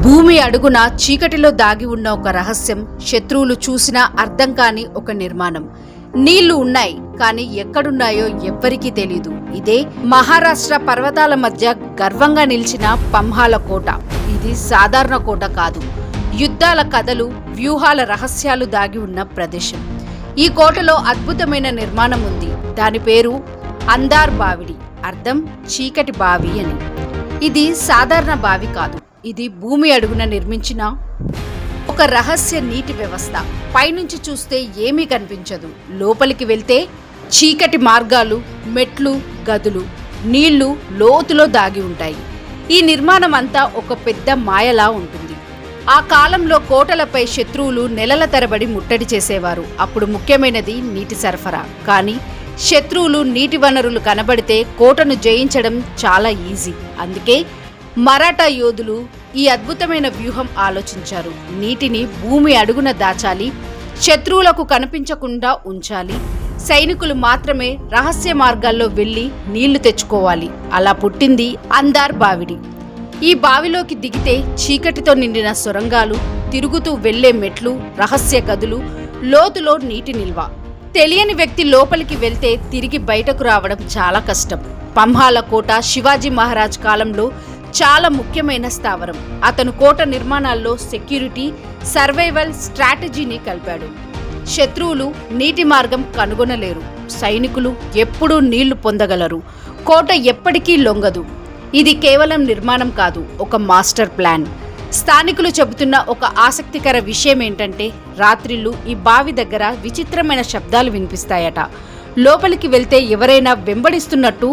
భూమి అడుగున చీకటిలో దాగి ఉన్న ఒక రహస్యం, శత్రువులు చూసినా అర్థం కాని ఒక నిర్మాణం. నీళ్లు ఉన్నాయి, కానీ ఎక్కడున్నాయో ఎవ్వరికీ తెలీదు. ఇదే మహారాష్ట్ర పర్వతాల మధ్య గర్వంగా నిలిచిన పంహాల కోట. ఇది సాధారణ కోట కాదు, యుద్ధాల కథలు, వ్యూహాల రహస్యాలు దాగి ఉన్న ప్రదేశం. ఈ కోటలో అద్భుతమైన నిర్మాణం ఉంది. దాని పేరు అందార్ బావిడి, అర్థం చీకటి బావి అని. ఇది సాధారణ బావి కాదు, ఇది భూమి అడుగున నిర్మించిన ఒక రహస్య నీటి వ్యవస్థ. పైనుంచి చూస్తే ఏమీ కనిపించదు, లోపలికి వెళ్తే చీకటి మార్గాలు, మెట్లు, గదులు, నీళ్లు లోతులో దాగి ఉంటాయి. ఈ నిర్మాణం అంతా ఒక పెద్ద మాయలా ఉంటుంది. ఆ కాలంలో కోటలపై శత్రువులు నెలల తరబడి ముట్టడి చేసేవారు. అప్పుడు ముఖ్యమైనది నీటి సరఫరా. కానీ శత్రువులు నీటి వనరులు కనబడితే కోటను జయించడం చాలా ఈజీ. అందుకే మరాఠా యోధులు ఈ అద్భుతమైన వ్యూహం ఆలోచించారు. నీటిని భూమి అడుగున దాచాలి, శత్రువులకు కనిపించకుండా ఉంచాలి, సైనికులు మాత్రమే రహస్య మార్గాల్లో వెళ్లి నీళ్లు తెచ్చుకోవాలి. అలా పుట్టింది అందార్ బావిడి. ఈ బావిలోకి దిగితే చీకటితో నిండిన సొరంగాలు, తిరుగుతూ వెళ్లే మెట్లు, రహస్య గదులు, లోతులో నీటి నిల్వ. తెలియని వ్యక్తి లోపలికి వెళ్తే తిరిగి బయటకు రావడం చాలా కష్టం. పంహాల కోట శివాజీ మహారాజ్ కాలంలో చాలా ముఖ్యమైన స్థావరం. అతను కోట నిర్మాణాల్లో సెక్యూరిటీ, సర్వైవల్ స్ట్రాటజీని కలిపాడు. శత్రువులు నీటి మార్గం కనుగొనలేరు, సైనికులు ఎప్పుడూ నీళ్లు పొందగలరు, కోట ఎప్పటికీ లొంగదు. ఇది కేవలం నిర్మాణం కాదు, ఒక మాస్టర్ ప్లాన్. స్థానికులు చెబుతున్న ఒక ఆసక్తికర విషయం ఏంటంటే, రాత్రిళ్ళు ఈ బావి దగ్గర విచిత్రమైన శబ్దాలు వినిపిస్తాయట. లోపలికి వెళ్తే ఎవరైనా వెంబడిస్తున్నట్టు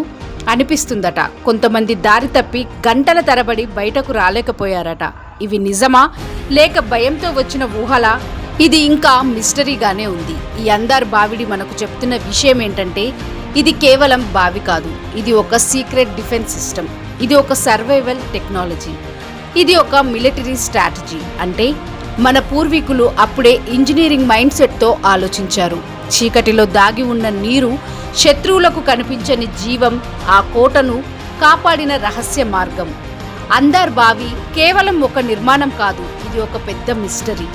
అనిపిస్తుందట. కొంతమంది దారి తప్పి గంటల తరబడి బయటకు రాలేకపోయారట. ఇవి నిజమా లేక భయంతో వచ్చిన ఊహలా? ఇది ఇంకా మిస్టరీగానే ఉంది. ఈ అందార్ బావిడి మనకు చెప్తున్న విషయం ఏంటంటే, ఇది కేవలం బావి కాదు, ఇది ఒక సీక్రెట్ డిఫెన్స్ సిస్టమ్, ఇది ఒక సర్వైవల్ టెక్నాలజీ, ఇది ఒక మిలిటరీ స్ట్రాటజీ. అంటే మన పూర్వీకులు అప్పుడే ఇంజనీరింగ్ మైండ్ సెట్తో ఆలోచించారు. చీకటిలో దాగి ఉన్న నీరు, శత్రువులకు కనిపించని జీవం, ఆ కోటను కాపాడిన రహస్య మార్గం. అందార్ బావి కేవలం ఒక నిర్మాణం కాదు, ఇది ఒక పెద్ద మిస్టరీ.